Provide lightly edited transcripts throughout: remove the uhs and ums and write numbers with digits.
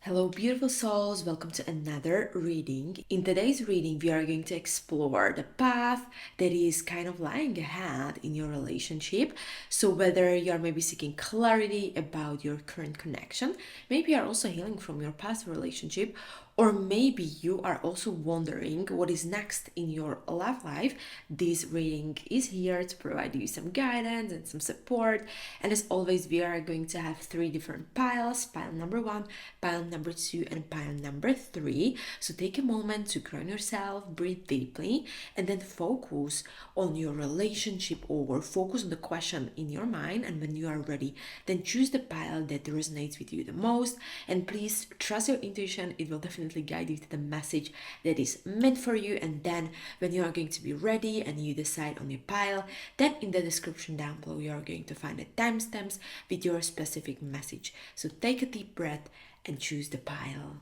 Hello, beautiful souls. Welcome to another reading. In today's reading, we are going to explore the path that is kind of lying ahead in your relationship. So, whether you're maybe seeking clarity about your current connection, maybe you're also healing from your past relationship, or maybe you are also wondering what is next in your love life, this reading is here to provide you some guidance and some support. And as always, we are going to have three different piles: pile number one, pile number two, and pile number three. So take a moment to ground yourself, breathe deeply, and then focus on your relationship or focus on the question in your mind. And when you are ready, then choose the pile that resonates with you the most. And please trust your intuition, it will definitely guide you to the message that is meant for you. And then when you are going to be ready and you decide on your pile, then in the description down below you are going to find the timestamps with your specific message. So take a deep breath and choose the pile.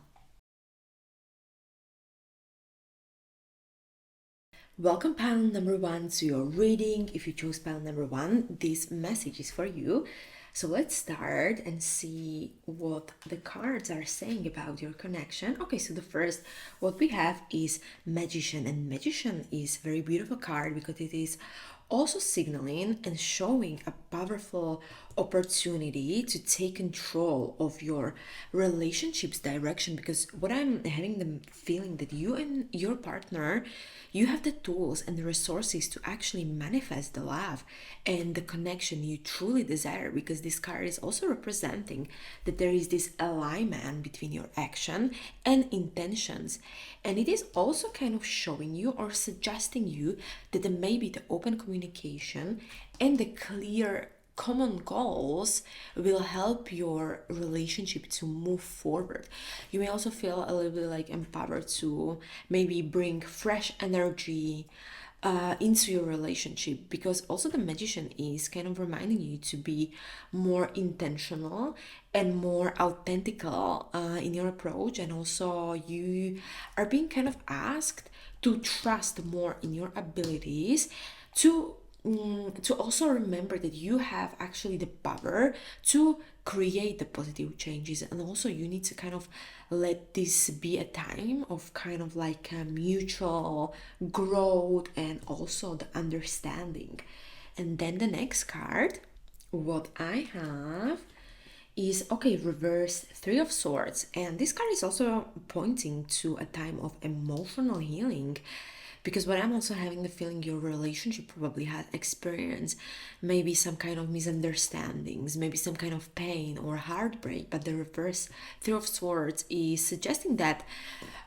Welcome, pile number one, to your reading. If you chose pile number one, this message is for you. So let's start and see what the cards are saying about your connection. Okay, so the first what we have is Magician, and Magician is a very beautiful card because it is also signaling and showing a powerful opportunity to take control of your relationship's direction. Because what I'm having the feeling that you and your partner, you have the tools and the resources to actually manifest the love and the connection you truly desire, because this card is also representing that there is this alignment between your action and intentions. And it is also kind of showing you or suggesting you that there may be the open communication and the clear common goals will help your relationship to move forward. You may also feel a little bit like empowered to maybe bring fresh energy into your relationship, because also the Magician is kind of reminding you to be more intentional and more authentical in your approach. And also you are being kind of asked to trust more in your abilities, to also remember that you have actually the power to create the positive changes. And also you need to kind of let this be a time of kind of like a mutual growth and also the understanding. And then the next card, what I have is, okay, reverse Three of Swords, and this card is also pointing to a time of emotional healing, because what I'm also having the feeling, your relationship probably had experienced maybe some kind of misunderstandings, maybe some kind of pain or heartbreak. But the reverse Three of Swords is suggesting that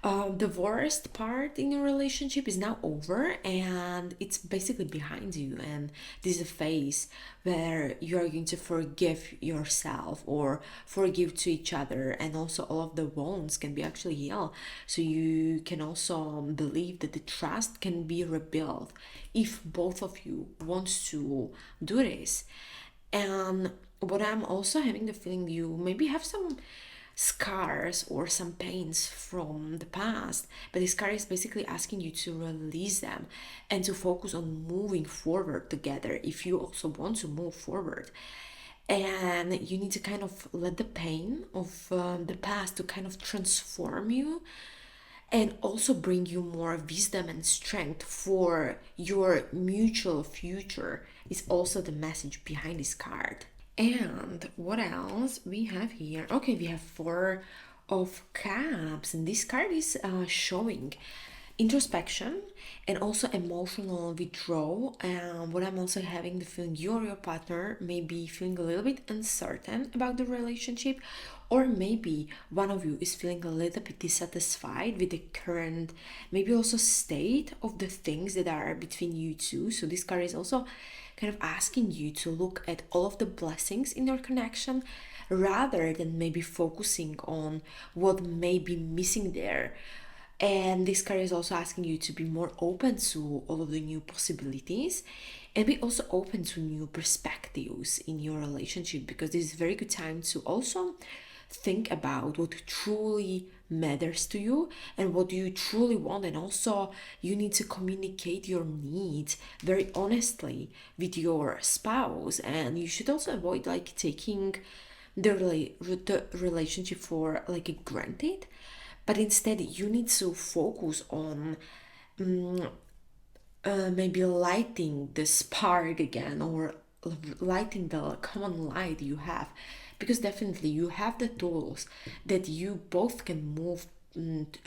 the worst part in your relationship is now over and it's basically behind you. And this is a phase where you are going to forgive yourself or forgive to each other, and also all of the wounds can be actually healed. So you can also believe that the trust can be rebuilt if both of you want to do this. And what I'm also having the feeling, you maybe have some scars or some pains from the past, but this card is basically asking you to release them and to focus on moving forward together if you also want to move forward. And you need to kind of let the pain of the past to kind of transform you and also bring you more wisdom and strength for your mutual future, is also the message behind this card. And what else we have here? Okay, we have Four of Cups, and this card is showing introspection and also emotional withdrawal. What I'm also having the feeling, you or your partner may be feeling a little bit uncertain about the relationship, or maybe one of you is feeling a little bit dissatisfied with the current, maybe also state of the things that are between you two. So this card is also kind of asking you to look at all of the blessings in your connection rather than maybe focusing on what may be missing there. And this card is also asking you to be more open to all of the new possibilities and be also open to new perspectives in your relationship, because this is a very good time to also think about what truly matters to you and what you truly want. And also you need to communicate your needs very honestly with your spouse, and you should also avoid like taking the relationship for like granted, but instead you need to focus on maybe lighting the spark again, or lighting the common light you have, because definitely you have the tools that you both can move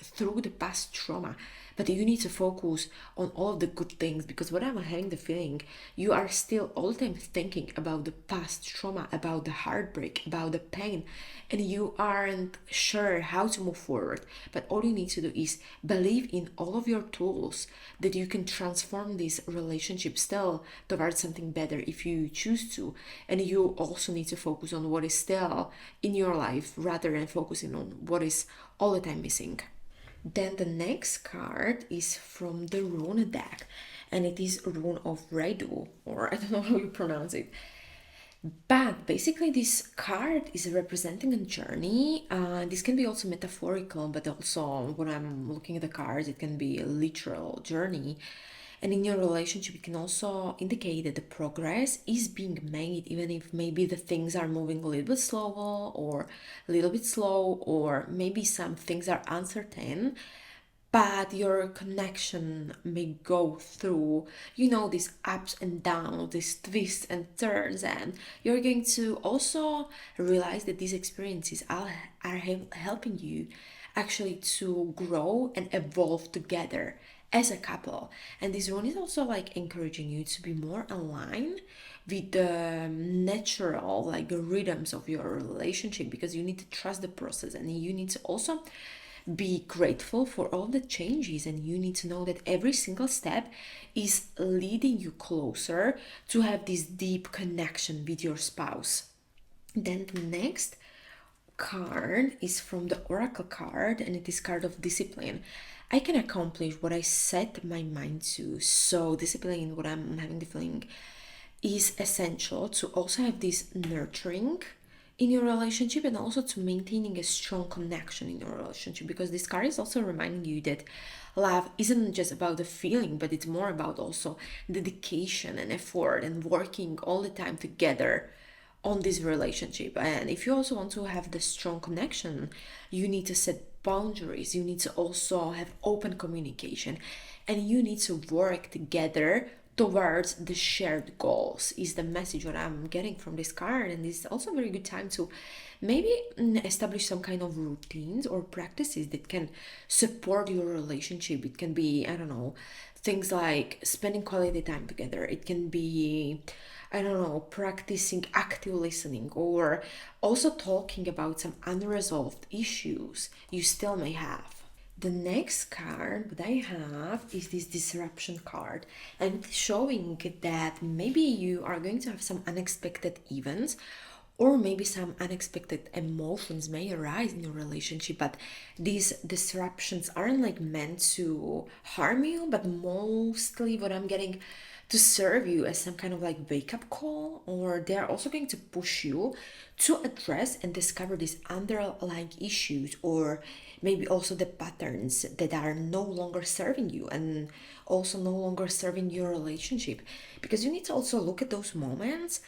through the past trauma, but you need to focus on all of the good things, because what I'm having the feeling, you are still all the time thinking about the past trauma, about the heartbreak, about the pain, and you aren't sure how to move forward. But all you need to do is believe in all of your tools, that you can transform this relationship still towards something better if you choose to. And you also need to focus on what is still in your life rather than focusing on what is all the time missing. Then the next card is from the Røde deck, and it is Rune of Røde, or I don't know how you pronounce it. But basically, this card is representing a journey. This can be also metaphorical, but also when I'm looking at the cards, it can be a literal journey. And in your relationship, it can also indicate that the progress is being made, even if maybe the things are moving a little bit slower or a little bit slow, or maybe some things are uncertain, but your connection may go through, these ups and downs, these twists and turns, and you're going to also realize that these experiences are helping you actually to grow and evolve together as a couple. And this one is also like encouraging you to be more aligned with the natural like rhythms of your relationship, because you need to trust the process, and you need to also be grateful for all the changes, and you need to know that every single step is leading you closer to have this deep connection with your spouse. Then the next card is from the Oracle card, and it is card of discipline. I can accomplish what I set my mind to. So discipline, what I'm having the feeling, is essential to also have this nurturing in your relationship, and also to maintaining a strong connection in your relationship, because this card is also reminding you that love isn't just about the feeling, but it's more about also dedication and effort and working all the time together on this relationship. And if you also want to have the strong connection, you need to set boundaries, you need to also have open communication, and you need to work together towards the shared goals, is the message what I'm getting from this card. And it's also a very good time to maybe establish some kind of routines or practices that can support your relationship. It can be, I don't know, things like spending quality time together. It can be, I don't know, practicing active listening, or also talking about some unresolved issues you still may have. The next card that I have is this disruption card, and it's showing that maybe you are going to have some unexpected events, or maybe some unexpected emotions may arise in your relationship, but these disruptions aren't like meant to harm you, but mostly what I'm getting, to serve you as some kind of like wake up call, or they're also going to push you to address and discover these underlying issues, or maybe also the patterns that are no longer serving you and also no longer serving your relationship. Because you need to also look at those moments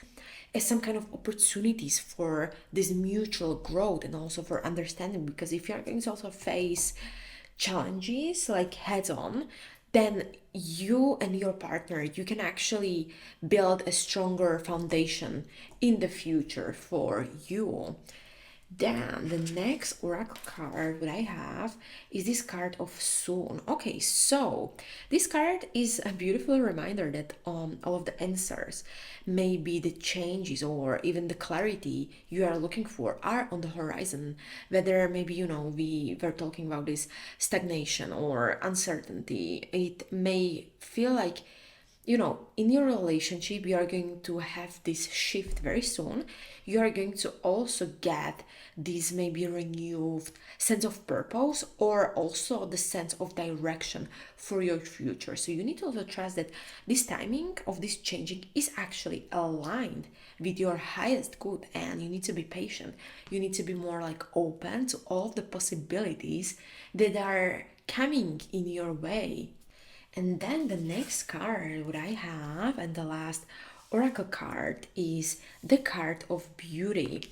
as some kind of opportunities for this mutual growth and also for understanding. Because if you're going to also face challenges like heads on, then you and your partner, you can actually build a stronger foundation in the future for you. Then the next oracle card that I have is this card of soon. Okay, so this card is a beautiful reminder that all of the answers, maybe the changes or even the clarity you are looking for, are on the horizon. Whether maybe we were talking about this stagnation or uncertainty, it may feel like in your relationship, you are going to have this shift very soon. You are going to also get this maybe renewed sense of purpose, or also the sense of direction for your future. So you need to also trust that this timing of this changing is actually aligned with your highest good, and you need to be patient. You need to be more like open to all of the possibilities that are coming in your way. And then the next card what I have, and the last oracle card, is the card of beauty.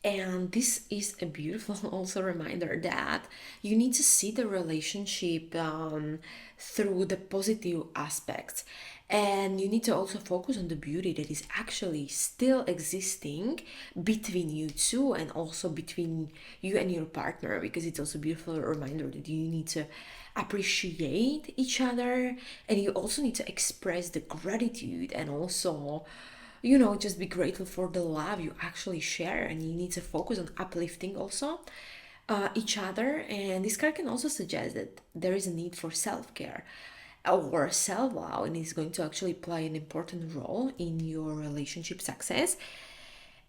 And this is a beautiful also reminder that you need to see the relationship through the positive aspects. And you need to also focus on the beauty that is actually still existing between you two and also between you and your partner, because it's also a beautiful reminder that you need to appreciate each other, and you also need to express the gratitude and also, you know, just be grateful for the love you actually share. And you need to focus on uplifting also each other. And this card can also suggest that there is a need for self-care or self-love, and it's going to actually play an important role in your relationship success.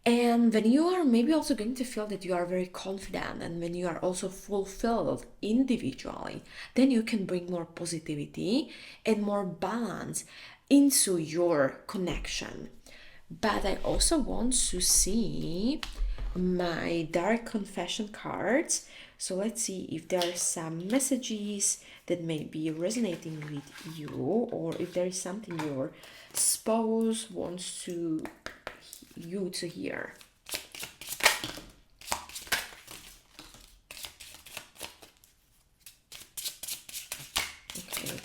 And when you are maybe also going to feel that you are very confident, and when you are also fulfilled individually, then you can bring more positivity and more balance into your connection. But I also want to see my dark confession cards. So let's see if there are some messages that may be resonating with you, or if there is something your spouse wants you to hear. Okay.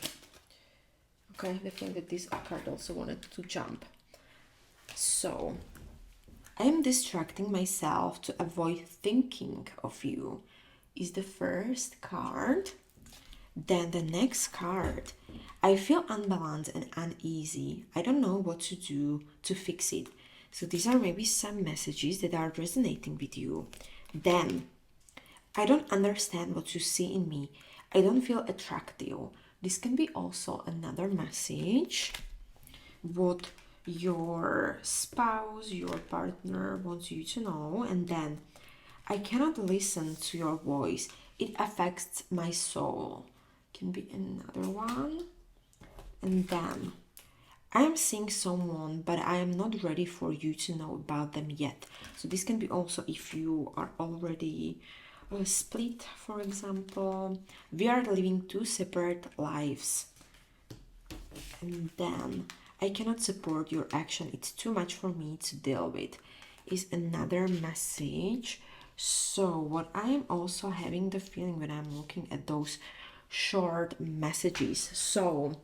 Okay, I think that this card also wanted to jump. So, I'm distracting myself to avoid thinking of you is the first card. Then the next card, I feel unbalanced and uneasy. I don't know what to do to fix it. So these are maybe some messages that are resonating with you. Then, I don't understand what you see in me. I don't feel attractive. This can be also another message. What your spouse, your partner wants you to know. And then, I cannot listen to your voice. It affects my soul. Can be another one. And then, I am seeing someone, but I am not ready for you to know about them yet. So this can be also if you are already split, for example. We are living two separate lives. And then, I cannot support your action. It's too much for me to deal with is another message. So what I am also having the feeling when I'm looking at those short messages. So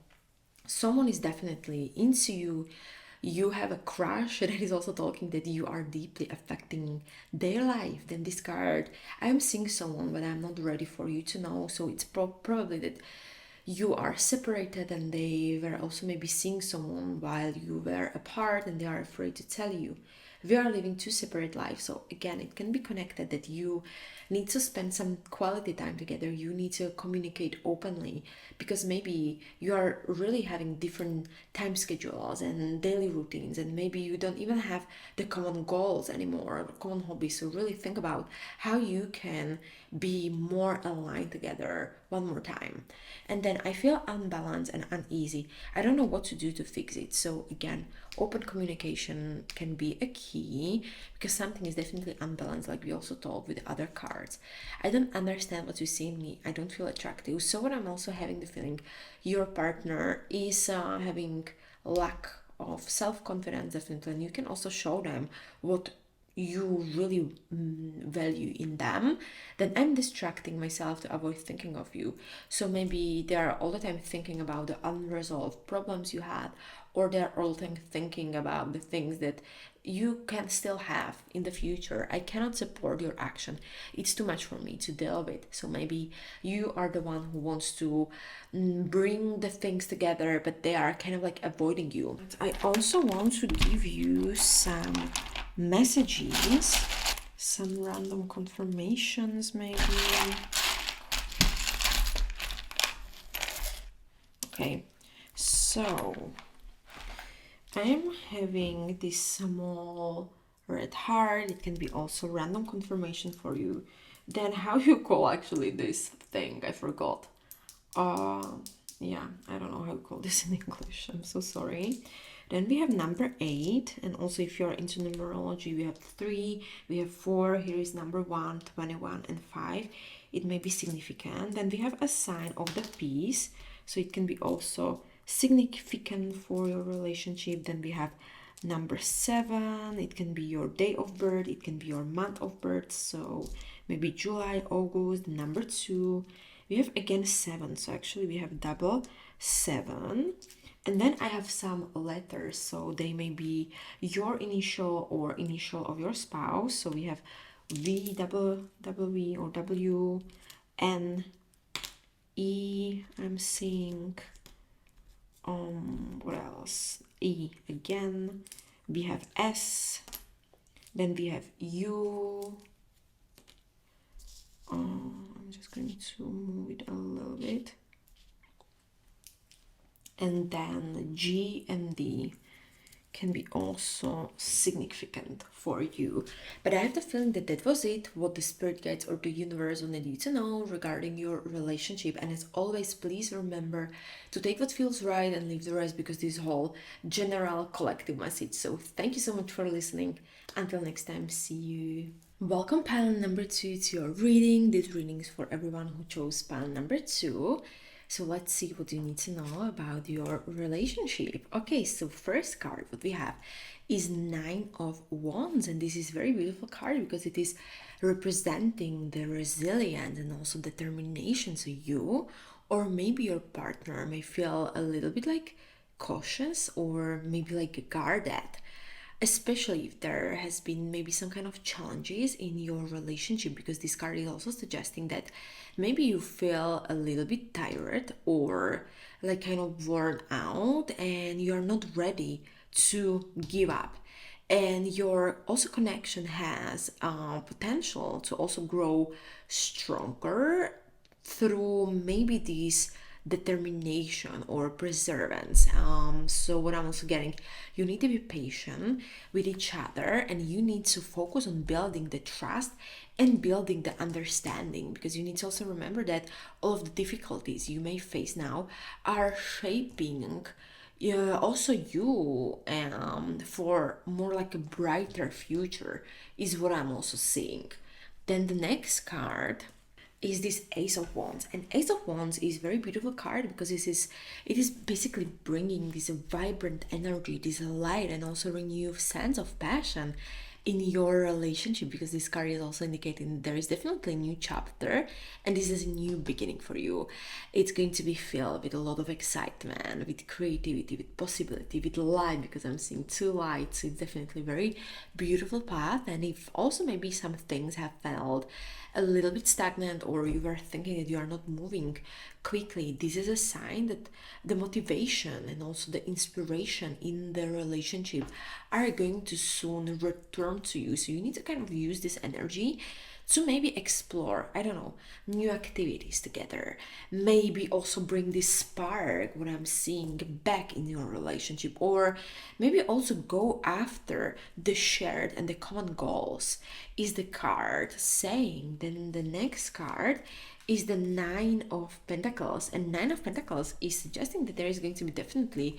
someone is definitely into you. You have a crush that is also talking that you are deeply affecting their life. Then this card, I am seeing someone, but I'm not ready for you to know. So it's probably that you are separated, and they were also maybe seeing someone while you were apart, and they are afraid to tell you. We are living two separate lives. So again, it can be connected that you need to spend some quality time together. You need to communicate openly, because maybe you are really having different time schedules and daily routines, and maybe you don't even have the common goals anymore or common hobbies. So really think about how you can be more aligned together one more time. And then I feel unbalanced and uneasy. I don't know what to do to fix it. So again, open communication can be a key, because something is definitely unbalanced, like we also talked with other cards. I don't understand what you see in me. I don't feel attractive. So what I'm also having the feeling your partner is having lack of self-confidence, definitely, and you can also show them what you really value in them. Then I'm distracting myself to avoid thinking of you. So maybe they're all the time thinking about the unresolved problems you had, or they're all the time thinking about the things that you can still have in the future. I cannot support your action. It's too much for me to deal with. So maybe you are the one who wants to bring the things together, but they are kind of like avoiding you. I also want to give you some messages, some random confirmations maybe. Okay, so I'm having this small red heart. It can be also random confirmation for you. Then how you call actually this thing, I forgot. Yeah, I don't know how to call this in English. I'm so sorry. Then we have number 8, and also if you're into numerology, we have 3, we have 4, here is number 1, 21, and 5. It may be significant. Then we have a sign of the peace, so it can be also significant for your relationship. Then we have Number 7, it can be your day of birth, it can be your month of birth, so maybe July, August. Number 2, we have again 7, so actually we have double 7. And then I have some letters, so they may be your initial or initial of your spouse. So we have V, double W, or W, N, E, I'm seeing, what else? E again. We have S, then we have U. I'm just going to move it a little bit. And then G and D can be also significant for you. But I have the feeling that that was it, what the spirit guides or the universe wanted you to know regarding your relationship. And as always, please remember to take what feels right and leave the rest, because this whole general collective message. So thank you so much for listening. Until next time, see you. Welcome pile number 2 to your reading. This reading is for everyone who chose pile number 2. So let's see what you need to know about your relationship. Okay, so first card what we have is 9 of Wands, and this is a very beautiful card because it is representing the resilience and also determination. So you or maybe your partner may feel a little bit like cautious or maybe like guarded, especially if there has been maybe some kind of challenges in your relationship, because this card is also suggesting that maybe you feel a little bit tired or like kind of worn out and you're not ready to give up. And your also connection has potential to also grow stronger through maybe this determination or perseverance. So what I'm also getting, you need to be patient with each other and you need to focus on building the trust and building the understanding, because you need to also remember that all of the difficulties you may face now are shaping also you for more like a brighter future is what I'm also seeing. Then the next card is this Ace of Wands, and Ace of Wands is a very beautiful card because it is basically bringing this vibrant energy, this light, and also renewed sense of passion in your relationship, because this card is also indicating there is definitely a new chapter and this is a new beginning for you. It's going to be filled with a lot of excitement, with creativity, with possibility, with light, because I'm seeing 2 lights. So it's definitely a very beautiful path. And if also maybe some things have felt a little bit stagnant or you were thinking that you are not moving quickly, this is a sign that the motivation and also the inspiration in the relationship are going to soon return to you. So you need to kind of use this energy to maybe explore, I don't know, new activities together. Maybe also bring this spark, what I'm seeing, back in your relationship, or maybe also go after the shared and the common goals, is the card saying. Then the next card is the 9 of Pentacles, and 9 of Pentacles is suggesting that there is going to be definitely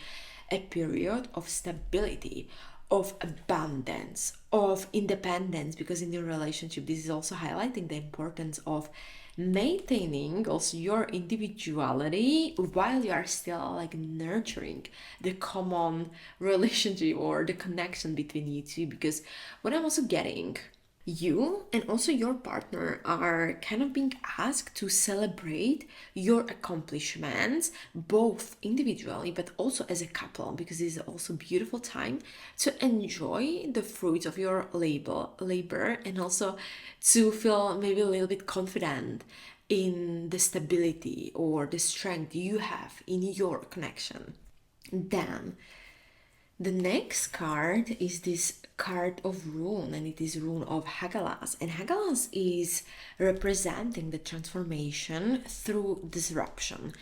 a period of stability, of abundance, of independence, because in your relationship this is also highlighting the importance of maintaining also your individuality while you are still like nurturing the common relationship or the connection between you two. Because what I'm also getting, you and also your partner are kind of being asked to celebrate your accomplishments, both individually but also as a couple, because this is also a beautiful time to enjoy the fruits of your labor and also to feel maybe a little bit confident in the stability or the strength you have in your connection. Then the next card is this card of Rune, and it is Rune of Hagalas. And Hagalas is representing the transformation through disruption.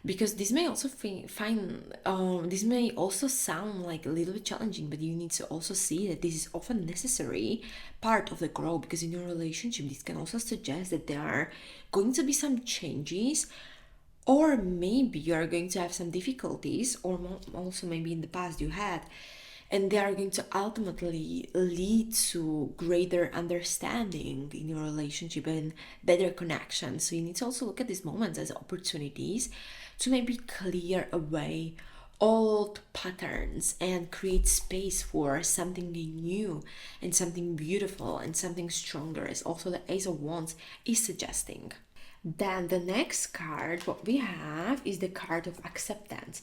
Because this may also this may also sound like a little bit challenging, but you need to also see that this is often necessary part of the growth. Because in your relationship, this can also suggest that there are going to be some changes, or maybe you are going to have some difficulties, or also maybe in the past you had, and they are going to ultimately lead to greater understanding in your relationship and better connection. So you need to also look at these moments as opportunities to maybe clear away old patterns and create space for something new and something beautiful and something stronger, as also the Ace of Wands is suggesting. Then the next card, what we have is the card of acceptance.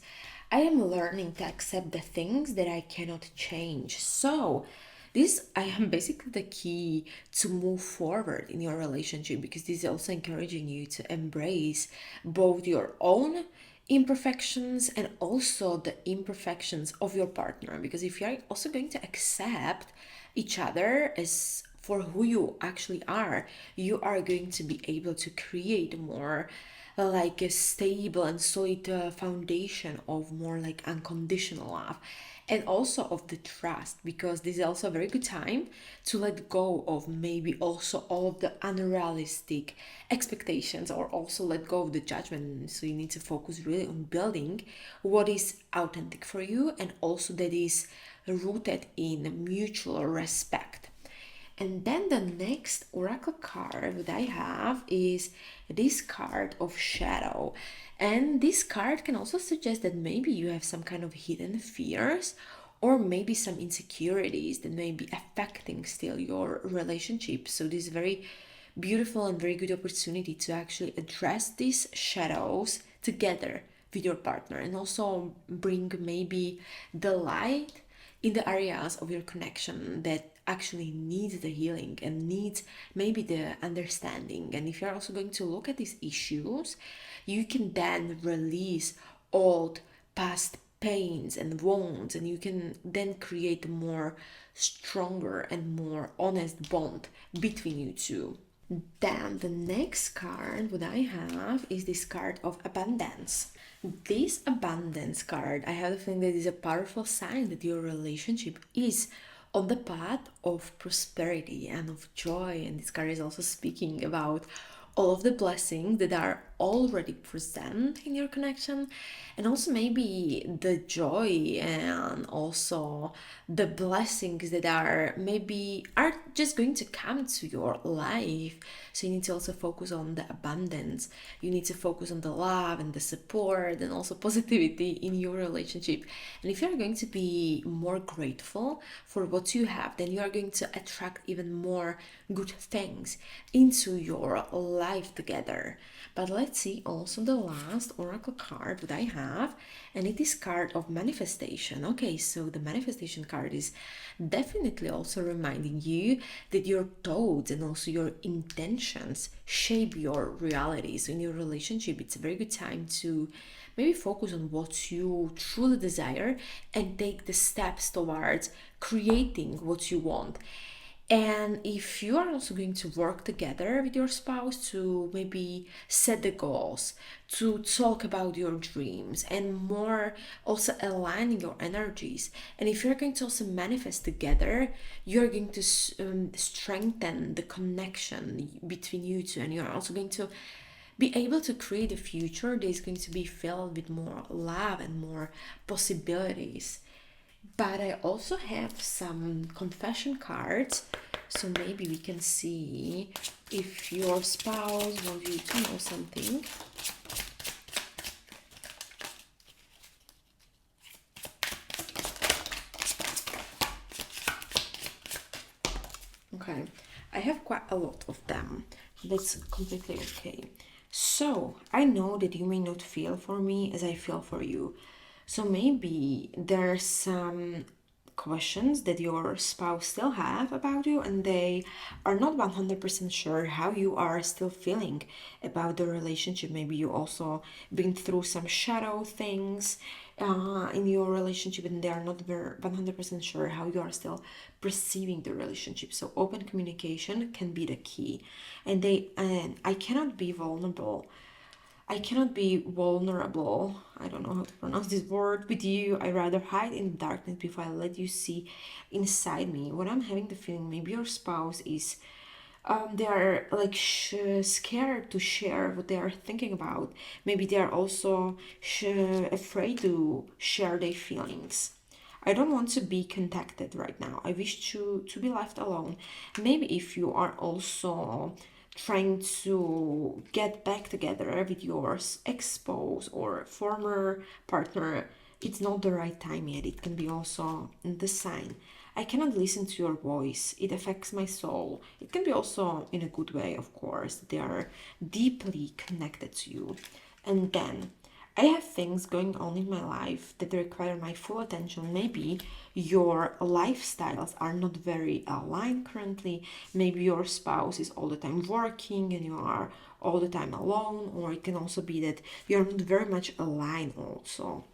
I am learning to accept the things that I cannot change. So this, I am basically the key to move forward in your relationship, because this is also encouraging you to embrace both your own imperfections and also the imperfections of your partner. Because if you're also going to accept each other as for who you actually are, you are going to be able to create more like a stable and solid foundation of more like unconditional love, and also of the trust, because this is also a very good time to let go of maybe also all of the unrealistic expectations, or also let go of the judgment. So you need to focus really on building what is authentic for you, and also that is rooted in mutual respect. And then the next oracle card that I have is this card of shadow. And this card can also suggest that maybe you have some kind of hidden fears, or maybe some insecurities that may be affecting still your relationship. So this is very beautiful and very good opportunity to actually address these shadows together with your partner, and also bring maybe the light in the areas of your connection that actually needs the healing and needs maybe the understanding. And if you're also going to look at these issues, you can then release old past pains and wounds, and you can then create a more stronger and more honest bond between you two. Then the next card what I have is this card of abundance. This abundance card, I have a feeling that is a powerful sign that your relationship is on the path of prosperity and of joy. And this card is also speaking about all of the blessings that are already present in your connection, and also maybe the joy and also the blessings that are maybe are just going to come to your life. So you need to also focus on the abundance, you need to focus on the love and the support and also positivity in your relationship. And if you're going to be more grateful for what you have, then you are going to attract even more good things into your life together. But let's see also the last oracle card that I have, and it is card of manifestation. Okay, so the manifestation card is definitely also reminding you that your thoughts and also your intentions shape your reality. So in your relationship, it's a very good time to maybe focus on what you truly desire and take the steps towards creating what you want. And if you are also going to work together with your spouse to maybe set the goals, to talk about your dreams, and more also aligning your energies. And if you're going to also manifest together, you're going to strengthen the connection between you two, and you're also going to be able to create a future that is going to be filled with more love and more possibilities. But I also have some confession cards, so maybe we can see if your spouse wants you to know something. Okay, I have quite a lot of them. That's completely okay. So, I know that you may not feel for me as I feel for you. So maybe there's some questions that your spouse still have about you, and they are not 100% sure how you are still feeling about the relationship. Maybe you also been through some shadow things in your relationship, and they are not very 100% sure how you are still perceiving the relationship. So open communication can be the key. And I cannot be vulnerable. I cannot be vulnerable. I don't know how to pronounce this word with you. I rather hide in the darkness before I let you see inside me. When I'm having the feeling, maybe your spouse is, they are like scared to share what they are thinking about. Maybe they are also afraid to share their feelings. I don't want to be contacted right now. I wish to be left alone. Maybe if you are also trying to get back together with your ex-spouse or former partner, it's not the right time yet. It can be also the sign. I cannot listen to your voice. It affects my soul. It can be also in a good way, of course. They are deeply connected to you. And then I have things going on in my life that require my full attention. Maybe your lifestyles are not very aligned currently. Maybe your spouse is all the time working and you are all the time alone, or it can also be that you're not very much aligned also.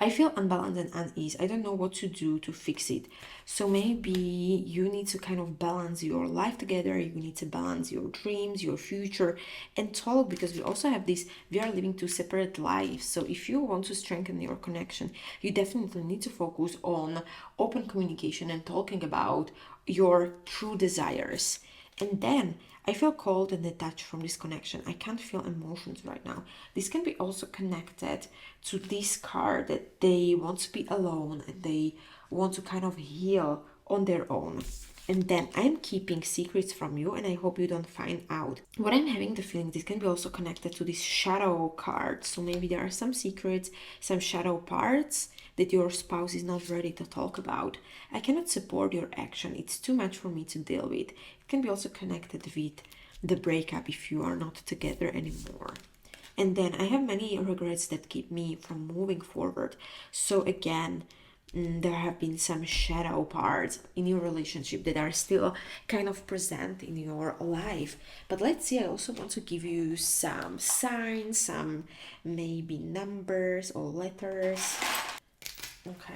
I feel unbalanced and unease. I don't know what to do to fix it. So maybe you need to kind of balance your life together. You need to balance your dreams, your future, and talk, because we also have this, we are living two separate lives. So if you want to strengthen your connection, you definitely need to focus on open communication and talking about your true desires. And then I feel cold and detached from this connection. I can't feel emotions right now. This can be also connected to this card, that they want to be alone and they want to kind of heal on their own. And then I'm keeping secrets from you and I hope you don't find out. What I'm having the feeling, this can be also connected to this shadow card. So maybe there are some secrets, some shadow parts that your spouse is not ready to talk about. I cannot support your action. It's too much for me to deal with. It can be also connected with the breakup if you are not together anymore. And then I have many regrets that keep me from moving forward. So again, there have been some shadow parts in your relationship that are still kind of present in your life. But let's see, I also want to give you some signs, some maybe numbers or letters. Okay,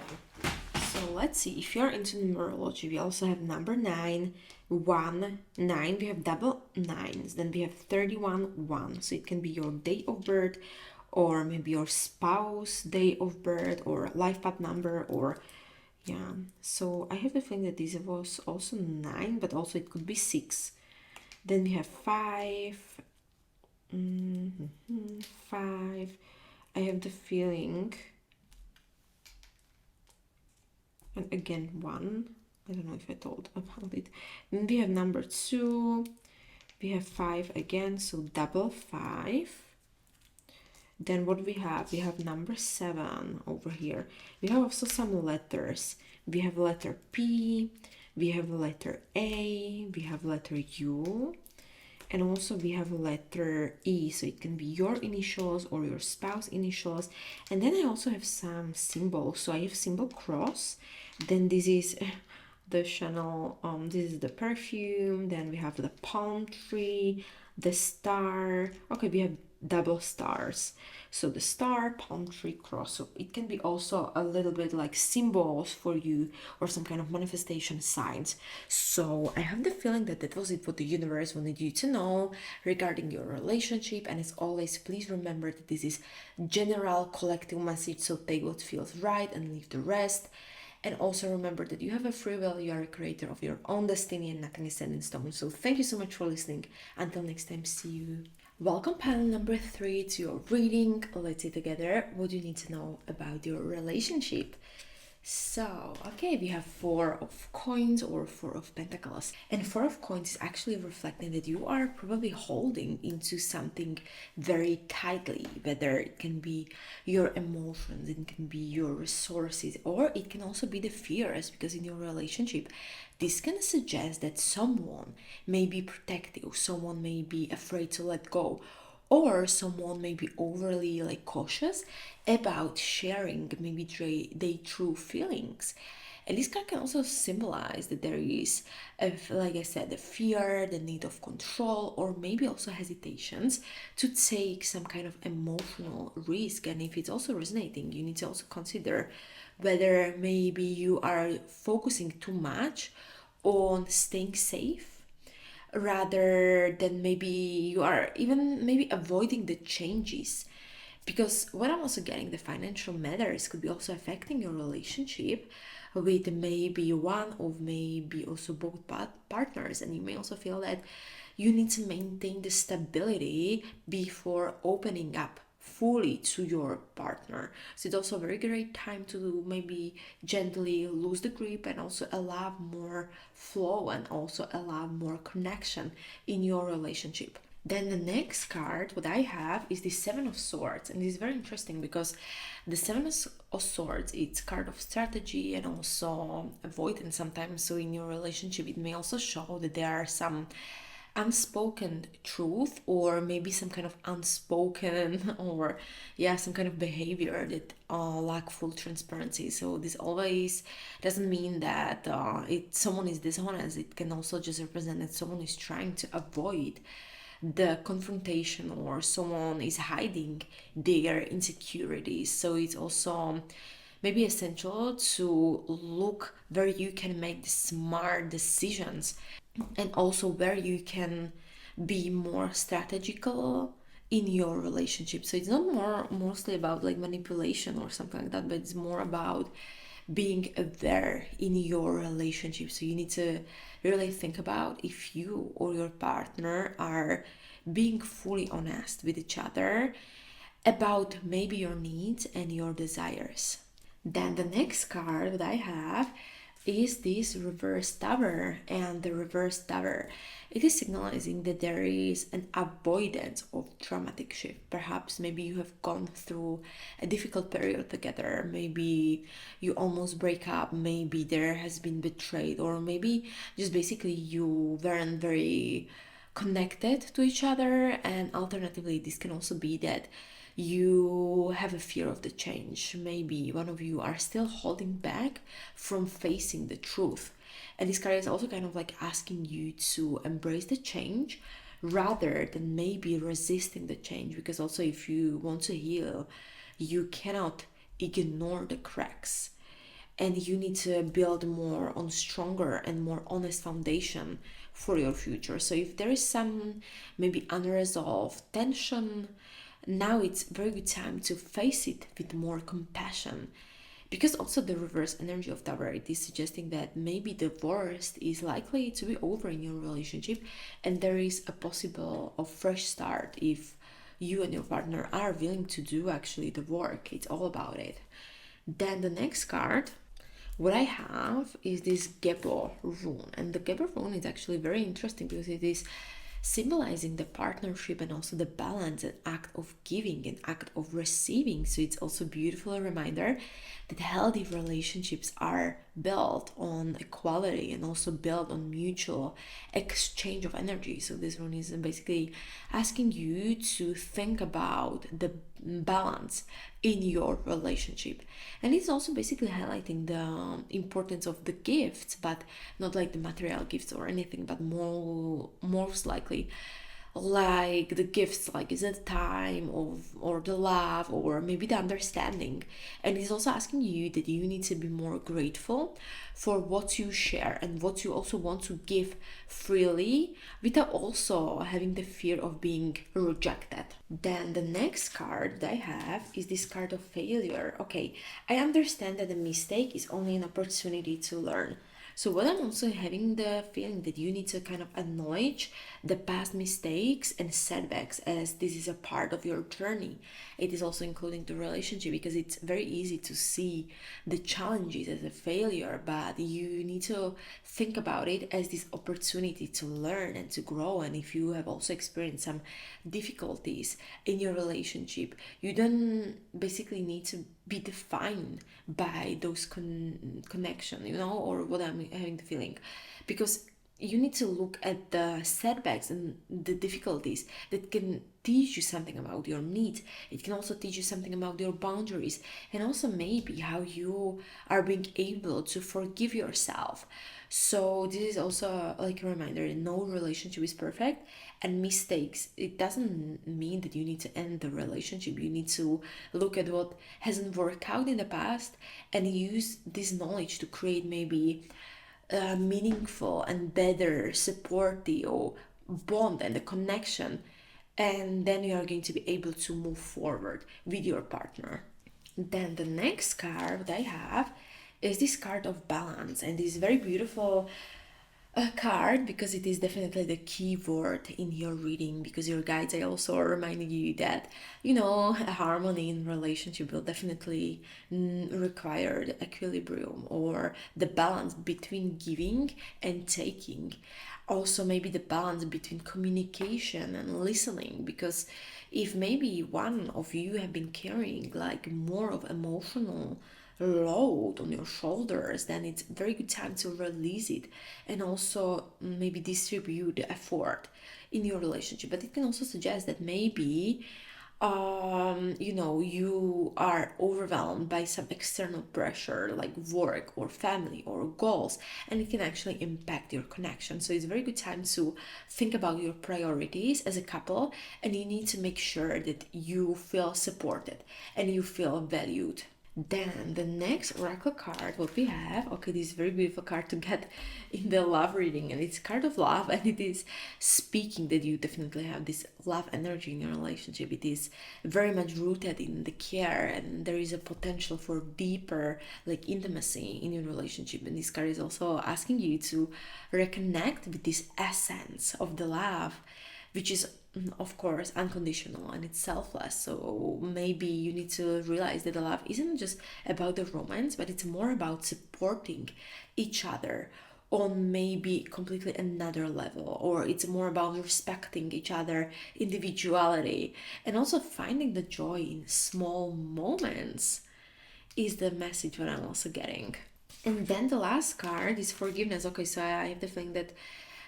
so let's see, if you're into numerology, we also have number 9, 1, 9, we have double nines, then we have 31, 1. So it can be your date of birth, or maybe your spouse date of birth, or life path number, or yeah. So I have the feeling that this was also 9, but also it could be 6. Then we have 5, 5. I have the feeling, and again 1. I don't know if I told about it. Then we have number 2. We have 5 again, so double 5. Then what we have number 7 over here. We have also some letters. We have letter P, we have letter A, we have letter U, and also we have letter E. So it can be your initials or your spouse initials. And then I also have some symbols. So I have symbol cross. Then this is the Chanel, this is the perfume. Then we have the palm tree, the star. Okay, we have double stars. So the star, palm tree, cross. So it can be also a little bit like symbols for you, or some kind of manifestation signs. So I have the feeling that that was it, what the universe wanted you to know regarding your relationship. And as always, please remember that this is general collective message, so take what feels right and leave the rest. And also remember that you have a free will, you are a creator of your own destiny, and nothing is set in stone. So thank you so much for listening. Until next time, see you. Welcome panel number 3 to your reading. Let's see together what you need to know about your relationship. So, okay, we have 4 of coins or 4 of pentacles. And 4 of coins is actually reflecting that you are probably holding into something very tightly, whether it can be your emotions, it can be your resources, or it can also be the fears, because in your relationship, this can suggest that someone may be protective, someone may be afraid to let go, or someone may be overly cautious about sharing maybe their true feelings. And this card can also symbolize that there is, like I said, the fear, the need of control, or maybe also hesitations to take some kind of emotional risk. And if it's also resonating, you need to also consider whether maybe you are focusing too much on staying safe, rather than maybe you are even maybe avoiding the changes. Because what I'm also getting, the financial matters could be also affecting your relationship with maybe one of maybe also both partners. And you may also feel that you need to maintain the stability before opening up fully to your partner. So it's also a very great time to maybe gently lose the grip and also allow more flow and also allow more connection in your relationship. Then the next card, what I have, is the Seven of Swords, and this is very interesting because the of Swords, it's card of strategy and also avoidance sometimes. So in your relationship, it may also show that there are some unspoken truth or maybe some kind of unspoken or yeah, some kind of behavior that lack full transparency. So this always doesn't mean that someone is dishonest. It can also just represent that someone is trying to avoid the confrontation or someone is hiding their insecurities. So it's also maybe essential to look where you can make the smart decisions and also where you can be more strategical in your relationship. So it's not mostly about like manipulation or something like that, but it's more about being aware in your relationship. So you need to really think about if you or your partner are being fully honest with each other about maybe your needs and your desires. Then the next card that I have is this reverse tower, and the reverse tower, it is signalizing that there is an avoidance of traumatic shift. Perhaps maybe you have gone through a difficult period together, maybe you almost break up, maybe there has been betrayed, or maybe just basically you weren't very connected to each other. And alternatively, this can also be that you have a fear of the change. Maybe one of you are still holding back from facing the truth. And this card is also kind of like asking you to embrace the change rather than maybe resisting the change. Because also, if you want to heal, you cannot ignore the cracks, and you need to build more on stronger and more honest foundation for your future. So if there is some maybe unresolved tension, now it's very good time to face it with more compassion. Because also the reverse energy of Tower, it is suggesting that maybe the worst is likely to be over in your relationship, and there is a possible of fresh start if you and your partner are willing to do actually the work. It's all about it. Then the next card, what I have is this Gebo rune, and the Gebo rune is actually very interesting because it is symbolizing the partnership and also the balance and act of giving and act of receiving. So it's also a beautiful reminder that healthy relationships are built on equality and also built on mutual exchange of energy. So this one is basically asking you to think about the balance in your relationship, and it's also basically highlighting the importance of the gifts, but not like the material gifts or anything, but most likely like the gifts, like is it time of or the love or maybe the understanding. And he's also asking you that you need to be more grateful for what you share and what you also want to give freely without also having the fear of being rejected. Then the next card that I have is this card of failure. Okay, I understand that a mistake is only an opportunity to learn. So what I'm also having the feeling that you need to kind of acknowledge the past mistakes and setbacks, as this is a part of your journey. It is also including the relationship, because it's very easy to see the challenges as a failure, but you need to think about it as this opportunity to learn and to grow. And if you have also experienced some difficulties in your relationship, you don't basically need to be defined by those connection, or what I'm having the feeling, because you need to look at the setbacks and the difficulties that can teach you something about your needs. It can also teach you something about your boundaries, and also maybe how you are being able to forgive yourself. So this is also like a reminder that no relationship is perfect, and mistakes, it doesn't mean that you need to end the relationship. You need to look at what hasn't worked out in the past and use this knowledge to create maybe a meaningful and better supportive bond and a connection, and then you are going to be able to move forward with your partner. Then the next card I have is this card of balance, and this very beautiful card, because it is definitely the key word in your reading, because your guides are also reminding you that a harmony in relationship will definitely require the equilibrium or the balance between giving and taking. Also maybe the balance between communication and listening, because if maybe one of you have been carrying like more of emotional load on your shoulders, then it's very good time to release it and also maybe distribute the effort in your relationship. But it can also suggest that maybe you are overwhelmed by some external pressure like work or family or goals, and it can actually impact your connection. So it's a very good time to think about your priorities as a couple, and you need to make sure that you feel supported and you feel valued. Then the next oracle card, what we have, okay, this very beautiful card to get in the love reading, and it's card of love, and it is speaking that you definitely have this love energy in your relationship. It is very much rooted in the care, and there is a potential for deeper like intimacy in your relationship. And this card is also asking you to reconnect with this essence of the love, which is of course unconditional and it's selfless. So maybe you need to realize that the love isn't just about the romance, but it's more about supporting each other on maybe completely another level, or it's more about respecting each other individuality and also finding the joy in small moments is the message that I'm also getting. And then the last card is forgiveness. Okay, so I have the feeling that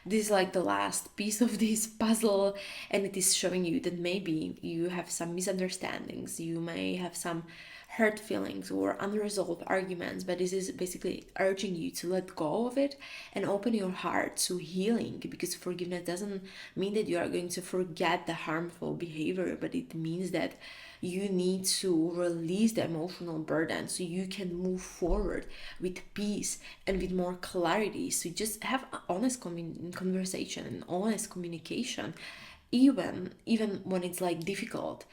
this is like the last piece of this puzzle, and it is showing you that maybe you have some misunderstandings, you may have some hurt feelings or unresolved arguments, but this is basically urging you to let go of it and open your heart to healing, because forgiveness doesn't mean that you are going to forget the harmful behavior, but it means that you need to release the emotional burden so you can move forward with peace and with more clarity. So just have an honest conversation and honest communication, even when it's like difficult.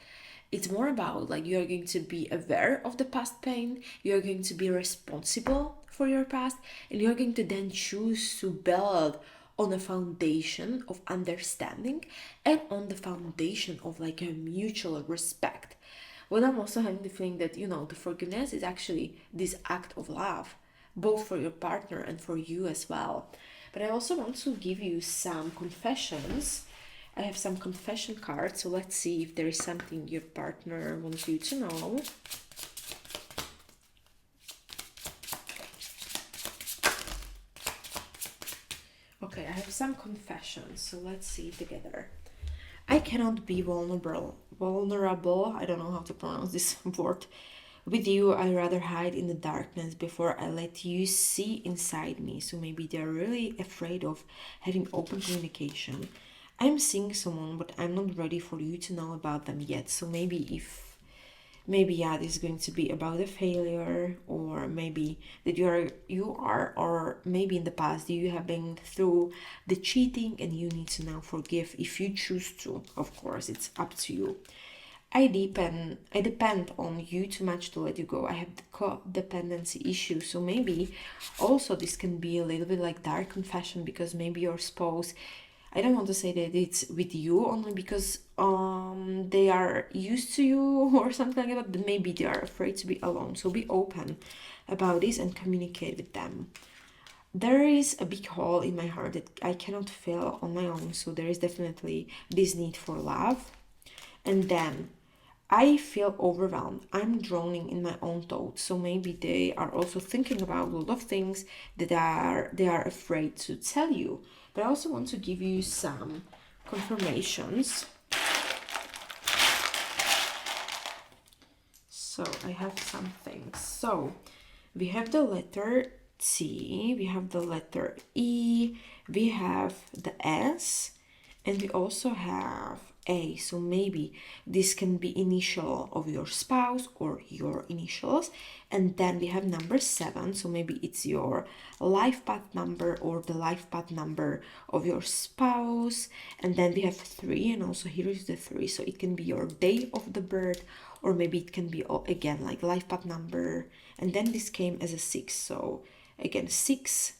It's more about like you are going to be aware of the past pain, you are going to be responsible for your past, and you are going to then choose to build on a foundation of understanding and on the foundation of like a mutual respect. Well, I'm also having the feeling that the forgiveness is actually this act of love, both for your partner and for you as well. But I also want to give you some confessions. I have some confession cards, so let's see if there is something your partner wants you to know. Okay, I have some confessions, so let's see together. I cannot be vulnerable. I don't know how to pronounce this word. With you, I rather hide in the darkness before I let you see inside me. So maybe they're really afraid of having open communication. I'm seeing someone, but I'm not ready for you to know about them yet. So maybe this is going to be about a failure, or maybe that or maybe in the past you have been through the cheating and you need to now forgive if you choose to. Of course, it's up to you. I depend on you too much to let you go. I have the codependency issue. So maybe also this can be a little bit like dark confession, because maybe your spouse, I don't want to say that it's with you only because they are used to you or something like that, but maybe they are afraid to be alone. So be open about this and communicate with them. There is a big hole in my heart that I cannot fill on my own. So there is definitely this need for love. And then I feel overwhelmed. I'm drowning in my own thoughts. So maybe they are also thinking about a lot of things that they are afraid to tell you. But I also want to give you some confirmations. So I have some things. So we have the letter T, we have the letter E, we have the S, and we also have A. So maybe this can be initial of your spouse or your initials. And then we have number 7. So maybe it's your life path number or the life path number of your spouse. And then we have 3, and also here is the 3. So it can be your day of the birth, or maybe it can be again like life path number. And then this came as a 6. So again 6.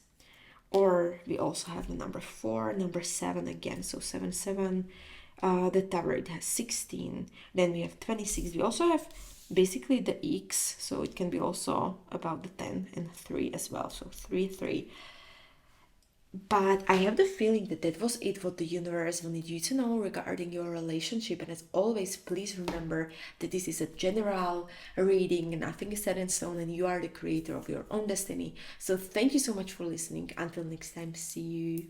Or we also have the number 4, number 7 again. So 7, 7. The tower, it has 16. Then we have 26. We also have basically the X, so it can be also about the 10 and 3 as well. So 3, 3. But I have the feeling that that was it, what the universe wanted you to know regarding your relationship. And as always, please remember that this is a general reading, nothing is set in stone, and you are the creator of your own destiny. So thank you so much for listening. Until next time, see you.